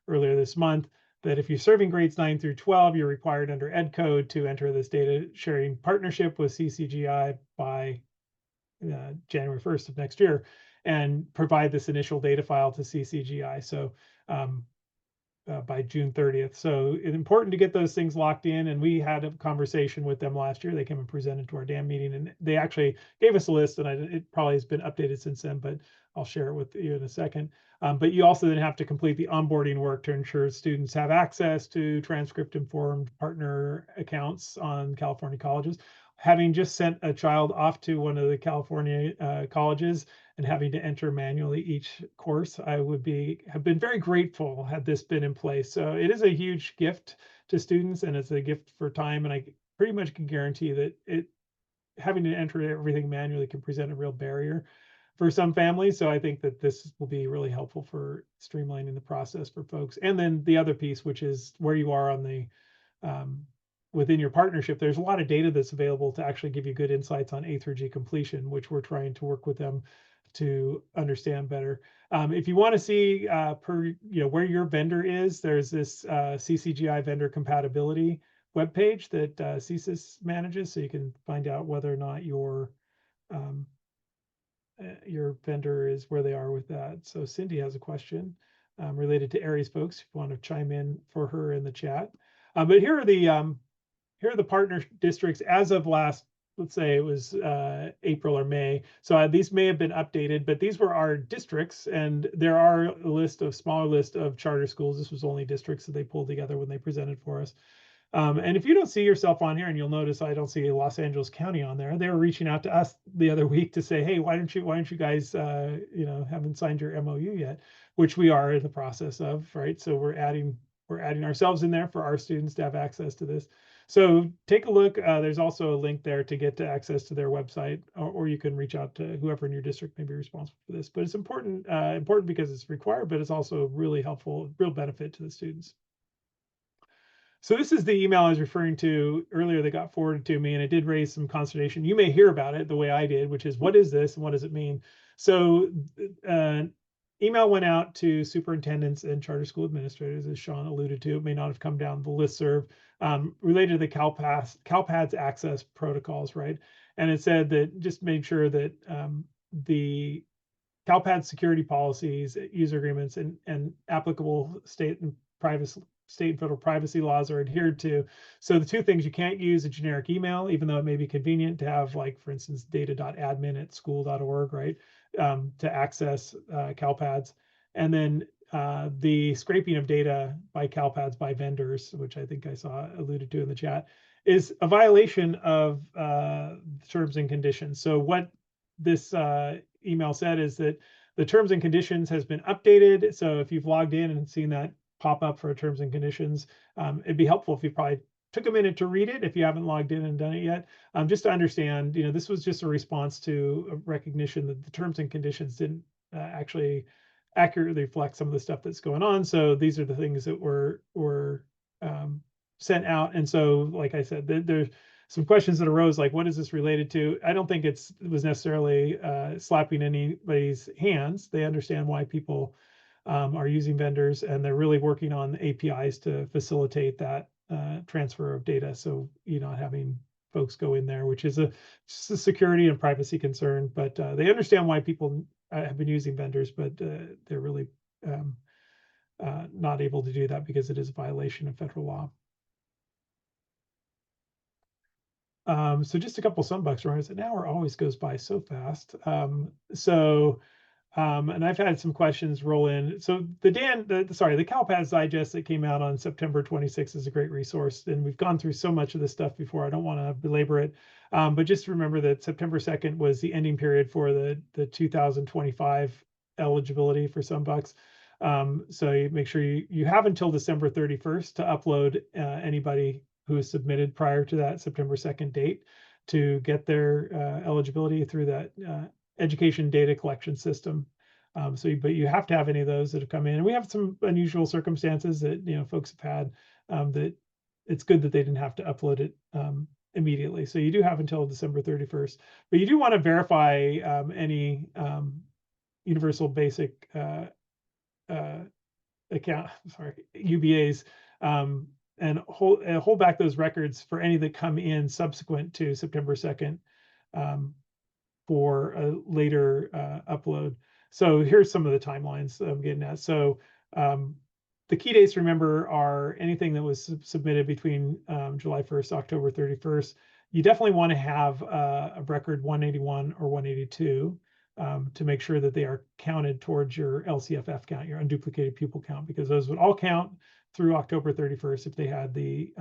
Speaker 1: earlier this month that if you're serving grades 9 through 12, you're required under Ed Code to enter this data sharing partnership with CCGI by January 1st of next year, and provide this initial data file to CCGI. So by June 30th. So it's important to get those things locked in. And we had a conversation with them last year. They came and presented to our DAM meeting, and they actually gave us a list, and it probably has been updated since then, but I'll share it with you in a second. But you also then have to complete the onboarding work to ensure students have access to transcript informed partner accounts on California colleges. Having just sent a child off to one of the California colleges and having to enter manually each course, I would have been very grateful had this been in place. So it is a huge gift to students, and it's a gift for time. And I pretty much can guarantee that having to enter everything manually can present a real barrier for some families. So I think that this will be really helpful for streamlining the process for folks. And then the other piece, which is where you are on the within your partnership, there's a lot of data that's available to actually give you good insights on A through G completion, which we're trying to work with them to understand better. If you want to see where your vendor is, there's this CCGI vendor compatibility webpage that CSIS manages, so you can find out whether or not your vendor is where they are with that. So Cindy has a question related to Aries folks. If you want to chime in for her in the chat. But here are the partner districts as of last, let's say it was April or May. So these may have been updated, but these were our districts, and there are a smaller list of charter schools. This was only districts that they pulled together when they presented for us. And if you don't see yourself on here, and you'll notice I don't see Los Angeles County on there, they were reaching out to us the other week to say, hey, why don't you guys, haven't signed your MOU yet, which we are in the process of, right? So we're adding ourselves in there for our students to have access to this. So take a look. There's also a link there to get to access to their website, or you can reach out to whoever in your district may be responsible for this. But it's important because it's required, but it's also really helpful, real benefit to the students. So this is the email I was referring to earlier that got forwarded to me, and it did raise some consternation. You may hear about it the way I did, which is, what is this and what does it mean? So email went out to superintendents and charter school administrators, as Sean alluded to. It may not have come down the listserv, related to the CALPADS access protocols, right? And it said that just made sure that the CALPADS security policies, user agreements, and applicable state and federal privacy laws are adhered to. So the two things: you can't use a generic email, even though it may be convenient to have, like, for instance, data.admin@school.org, right, to access CALPADS. And then the scraping of data by CALPADS by vendors, which I think I saw alluded to in the chat, is a violation of terms and conditions. So what this email said is that the terms and conditions has been updated. So if you've logged in and seen that pop up for terms and conditions, it'd be helpful if you probably took a minute to read it if you haven't logged in and done it yet, just to understand, this was just a response to a recognition that the terms and conditions didn't actually accurately reflect some of the stuff that's going on. So these are the things that were sent out. And so, like I said, there's some questions that arose, like, what is this related to? I don't think it was necessarily slapping anybody's hands. They understand why people are using vendors, and they're really working on APIs to facilitate that transfer of data. So you're not having folks go in there, which is just a security and privacy concern. But they understand why people have been using vendors, but they're really not able to do that because it is a violation of federal law. So just a couple sunbucks, right? An hour always goes by so fast. And I've had some questions roll in. So the CalPads Digest that came out on September 26th is a great resource. And we've gone through so much of this stuff before, I don't want to belabor it. But just remember that September 2nd was the ending period for the 2025 eligibility for sunbucks. So you make sure you have until December 31st to upload anybody who has submitted prior to that September 2nd date to get their eligibility through that education data collection system. But you have to have any of those that have come in. And we have some unusual circumstances that, folks have had, that it's good that they didn't have to upload it immediately. So you do have until December 31st, but you do want to verify any universal basic account, sorry, UBAs, and hold back those records for any that come in subsequent to September 2nd for a later upload. So here's some of the timelines that I'm getting at. So the key dates to remember are anything that was submitted between July 1st, October 31st. You definitely want to have a record 181 or 182 to make sure that they are counted towards your LCFF count, your unduplicated pupil count, because those would all count through October 31st if they had the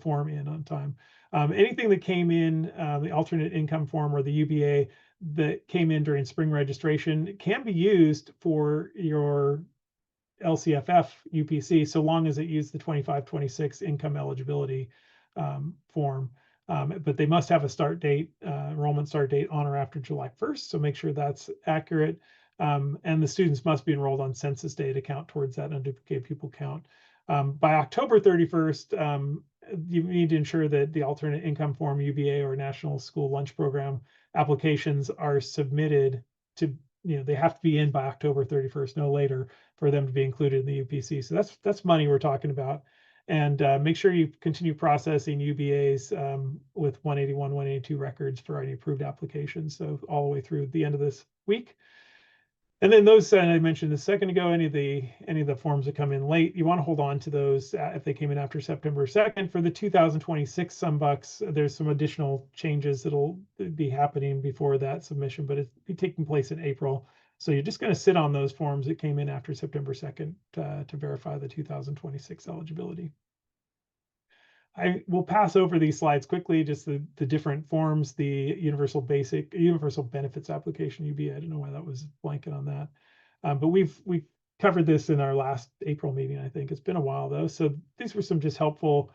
Speaker 1: form in on time. Anything that came in, the alternate income form or the UBA that came in during spring registration can be used for your LCFF UPC, so long as it used the 25-26 income eligibility form. But they must have a start date, enrollment start date on or after July 1st. So make sure that's accurate. And the students must be enrolled on census day to count towards that unduplicated pupil count. By October 31st, you need to ensure that the alternate income form, UBA, or National School Lunch Program applications are submitted to, they have to be in by October 31st, no later, for them to be included in the UPC. So that's money we're talking about. And make sure you continue processing UBAs with 181, 182 records for any approved applications. So all the way through the end of this week. And then those, I mentioned a second ago, any of the forms that come in late, you want to hold on to those if they came in after September 2nd. For the 2026 SumBucks, there's some additional changes that'll be happening before that submission, but it'll be taking place in April. So you're just going to sit on those forms that came in after September 2nd to verify the 2026 eligibility. I will pass over these slides quickly, just the different forms, the universal benefits application, UBA. I don't know why that was blanket on that. But we've covered this in our last April meeting, I think. It's been a while though. So these were some just helpful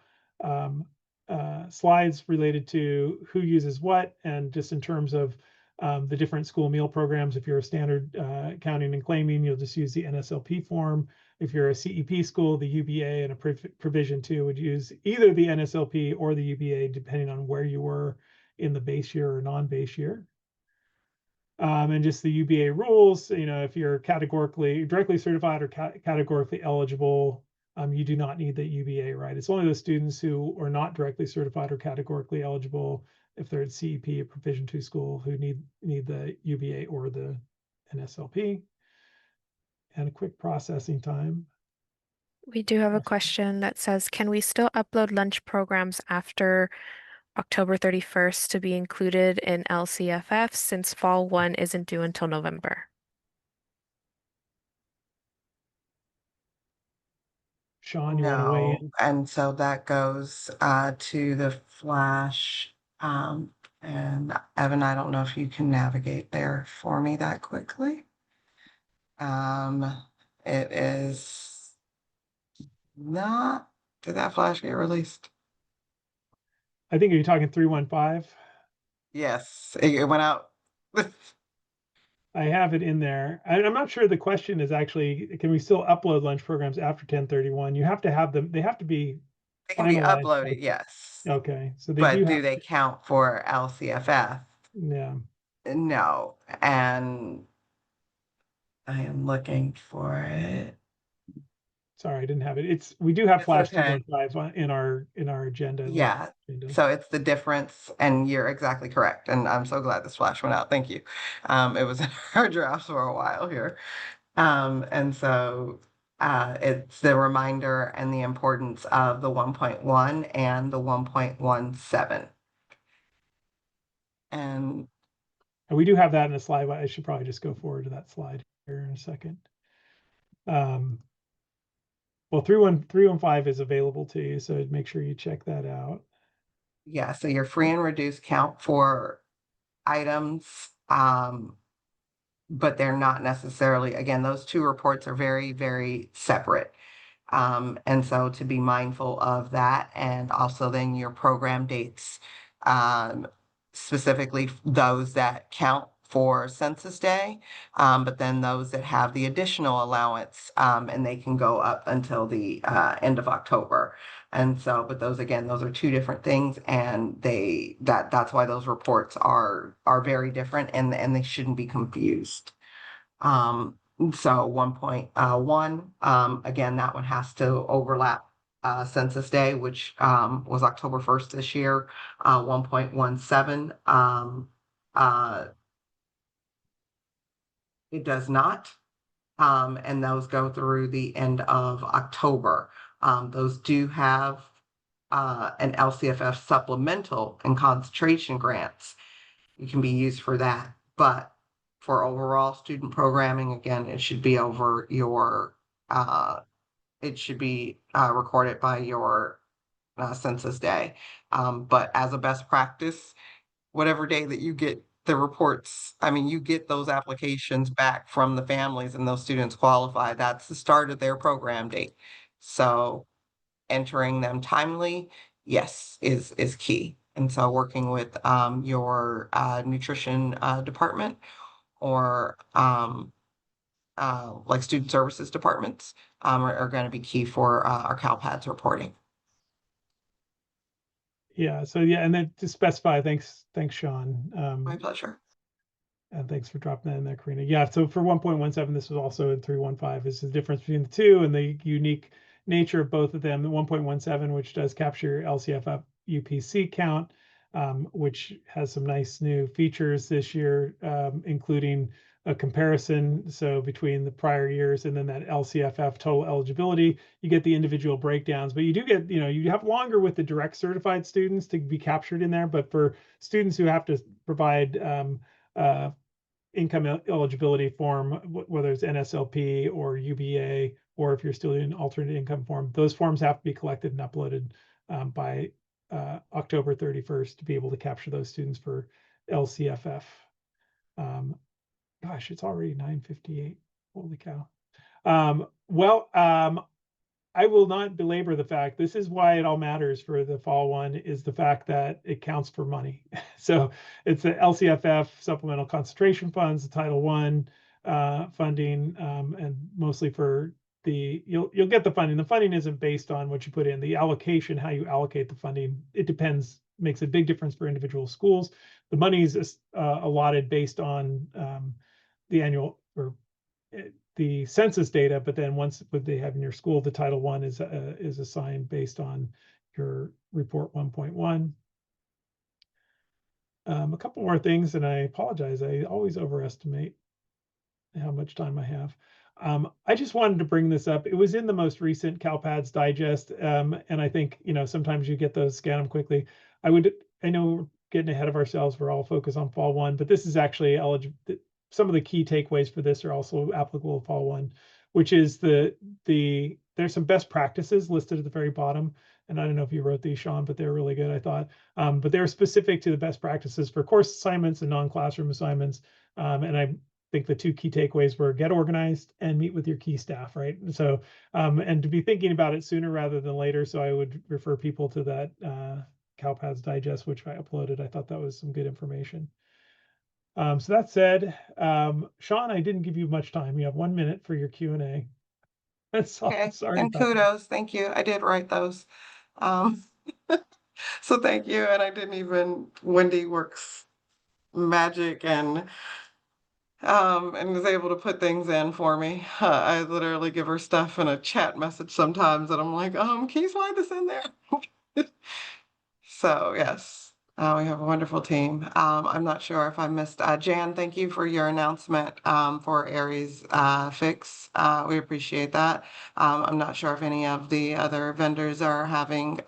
Speaker 1: slides related to who uses what, and just in terms of the different school meal programs. If you're a standard accounting and claiming, you'll just use the NSLP form. If you're a CEP school, the UBA and a provision 2 would use either the NSLP or the UBA, depending on where you were in the base year or non-base year. And just the UBA rules, if you're directly certified or categorically eligible, you do not need the UBA, right? It's only those students who are not directly certified or categorically eligible, if they're at CEP, a provision 2 school, who need the UBA or the NSLP. And a quick processing time.
Speaker 3: We do have a question that says, can we still upload lunch programs after October 31st to be included in LCFF since Fall 1 isn't due until November?
Speaker 1: Sean, you want to weigh in?
Speaker 4: And so that goes to the flash. And Evan, I don't know if you can navigate there for me that quickly. It is not, did that flash get released?
Speaker 1: I think you're talking 315.
Speaker 4: Yes, it went out.
Speaker 1: I have it in there. I'm not sure the question is actually, can we still upload lunch programs after 1031? You have to have them, they have to be
Speaker 4: They can be
Speaker 1: finalized.
Speaker 4: uploaded, yes.
Speaker 1: Okay, so they
Speaker 4: But
Speaker 1: do
Speaker 4: do
Speaker 1: have
Speaker 4: they
Speaker 1: to,
Speaker 4: count for LCFF?
Speaker 1: yeah.
Speaker 4: No, and I am looking for it.
Speaker 1: Sorry, I didn't have it. We do have
Speaker 4: It's
Speaker 1: flash
Speaker 4: okay.
Speaker 1: 315 in our agenda.
Speaker 4: Yeah, so it's the difference, and you're exactly correct. And I'm so glad this flash went out. Thank you. It was in our drafts for a while here. And so it's the reminder and the importance of the 1.1 and the 1.17. And
Speaker 1: we do have that in the slide, but I should probably just go forward to that slide here in a second. Well, 315 is available to you, so make sure you check that out.
Speaker 4: yeah, so your free and reduced count for items, but they're not necessarily, again, those two reports are very, very separate. And so to be mindful of that, and also then your program dates, specifically those that count for Census Day, but then those that have the additional allowance, and they can go up until the end of October. And so, but those again, those are two different things, and that's why those reports are very different, and they shouldn't be confused. So 1.1, again, that one has to overlap Census Day, which was October 1st this year. 1.17, it does not. And those go through the end of October. Those do have an LCFF supplemental and concentration grants. It can be used for that, but for overall student programming, again, it should be over your, it should be recorded by your Census Day. But as a best practice, whatever day that you get the reports, I mean, you get those applications back from the families and those students qualify, that's the start of their program date. So entering them timely, yes, is key. And so working with your nutrition department, or like student services departments, are going to be key for our CalPADS reporting.
Speaker 1: Yeah, so yeah, and then to specify, thanks, Sean.
Speaker 4: My pleasure.
Speaker 1: And thanks for dropping that in there, Karina. Yeah, so for 1.17, this was also in 315, is the difference between the two and the unique nature of both of them. The 1.17, which does capture LCFF UPC count, which has some nice new features this year, including a comparison. So between the prior years and then that LCFF total eligibility, you get the individual breakdowns, but you do get, you have longer with the direct certified students to be captured in there. But for students who have to provide income eligibility form, whether it's NSLP or UBA, or if you're still in alternate income form, those forms have to be collected and uploaded by October 31st to be able to capture those students for LCFF. Gosh, it's already 9:58. Holy cow. I will not belabor the fact, this is why it all matters for the fall one, is the fact that it counts for money. So it's the LCFF supplemental concentration funds, the Title I funding, and mostly for you'll get the funding. The funding isn't based on what you put in. The allocation, how you allocate the funding, it depends, makes a big difference for individual schools. The money is allotted based on the annual, or the census data, but then once what they have in your school, the Title I is assigned based on your report 1.1. A couple more things, and I apologize, I always overestimate how much time I have. I just wanted to bring this up. It was in the most recent CalPADS digest, and I think sometimes you get those, scan them quickly. I know we're getting ahead of ourselves. We're all focused on fall one, but this is actually eligible. Some of the key takeaways for this are also applicable to fall one, which is there's some best practices listed at the very bottom. And I don't know if you wrote these, Sean, but they're really good, I thought. But they're specific to the best practices for course assignments and non-classroom assignments. And I think the two key takeaways were get organized and meet with your key staff, right? So, and to be thinking about it sooner rather than later. So I would refer people to that CalPADS digest, which I uploaded. I thought that was some good information. So that said, Sean, I didn't give you much time. You have 1 minute for your Q&A. That's all.
Speaker 4: Okay,
Speaker 1: Sorry
Speaker 4: and
Speaker 1: about that.
Speaker 4: kudos, thank you. I did write those. So thank you. And I didn't even, Wendy works magic and is able to put things in for me. I literally give her stuff in a chat message sometimes, and I'm like, can you slide this in there? So yes, we have a wonderful team. I'm not sure if I missed, Jan, thank you for your announcement for Aries Fix. We appreciate that. I'm not sure if any of the other vendors are having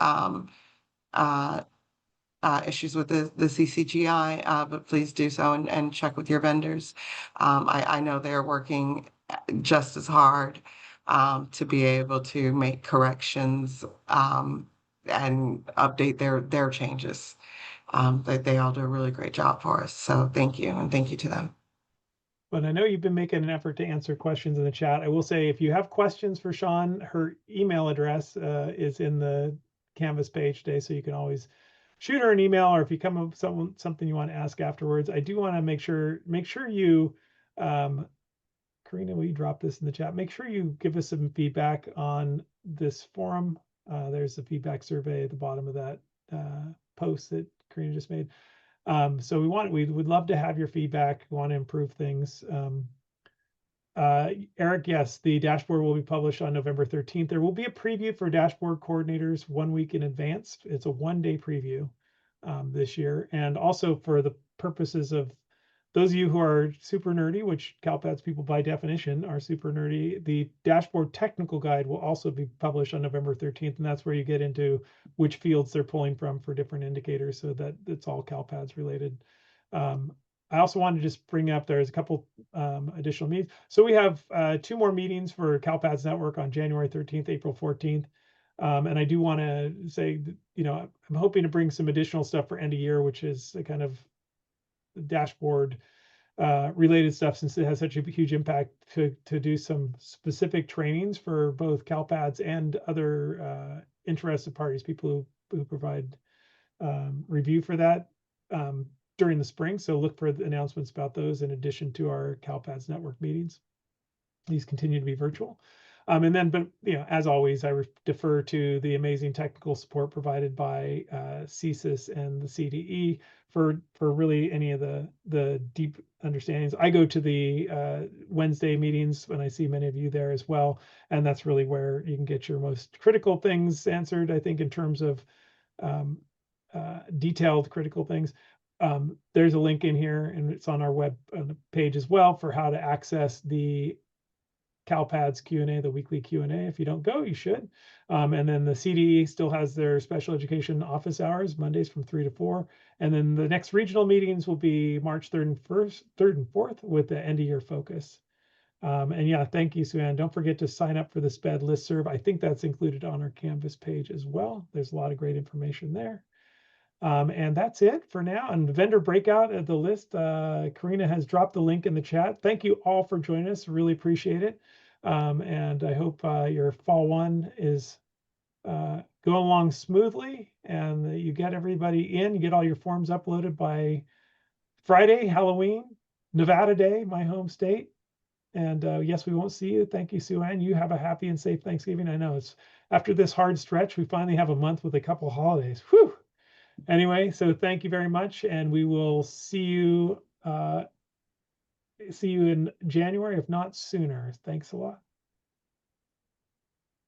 Speaker 4: issues with the CCGI, but please do so and check with your vendors. I know they're working just as hard to be able to make corrections and update their changes. They all do a really great job for us. So thank you, and thank you to them.
Speaker 1: But I know you've been making an effort to answer questions in the chat. I will say, if you have questions for Sean, her email address is in the Canvas page today, so you can always shoot her an email, or if you come up with something you want to ask afterwards. I do want to make sure you, Karina, will you drop this in the chat? Make sure you give us some feedback on this forum. There's a feedback survey at the bottom of that post that Karina just made. So we would love to have your feedback. We want to improve things. Eric, yes, the dashboard will be published on November 13th. There will be a preview for dashboard coordinators 1 week in advance. It's a 1-day preview this year. And also, for the purposes of those of you who are super nerdy, which CalPADS people by definition are super nerdy, the dashboard technical guide will also be published on November 13th. And that's where you get into which fields they're pulling from for different indicators, so that it's all CalPADS related. I also wanted to just bring up, there's a couple additional meetings. So we have 2 more meetings for CalPADS Network on January 13th, April 14th. And I do want to say, I'm hoping to bring some additional stuff for end of year, which is a kind of dashboard related stuff, since it has such a huge impact, to do some specific trainings for both CalPADS and other interested parties, people who provide review for that during the spring. So look for the announcements about those in addition to our CalPADS network meetings. These continue to be virtual. And then, but as always, I defer to the amazing technical support provided by CSIS and the CDE for really any of the deep understandings. I go to the Wednesday meetings when I see many of you there as well, and that's really where you can get your most critical things answered, I think, in terms of detailed critical things. There's a link in here, and it's on our web page as well, for how to access the CalPADS Q&A, the weekly Q&A. If you don't go, you should. And then the CDE still has their special education office hours, Mondays from 3 to 4. And then the next regional meetings will be March 3rd and 4th with the end of year focus. And yeah, thank you, Sue Ann. Don't forget to sign up for the SPED listserv. I think that's included on our Canvas page as well. There's a lot of great information there. And that's it for now. And the vendor breakout at the list, Karina has dropped the link in the chat. Thank you all for joining us. Really appreciate it. And I hope your fall 1 is going along smoothly, and that you get everybody in, you get all your forms uploaded by Friday, Halloween, Nevada Day, my home state. And yes, we won't see you. Thank you, Sue Ann. You have a happy and safe Thanksgiving. I know it's after this hard stretch, we finally have a month with a couple holidays. Whew. Anyway, so thank you very much, and we will see you in January, if not sooner. Thanks a lot.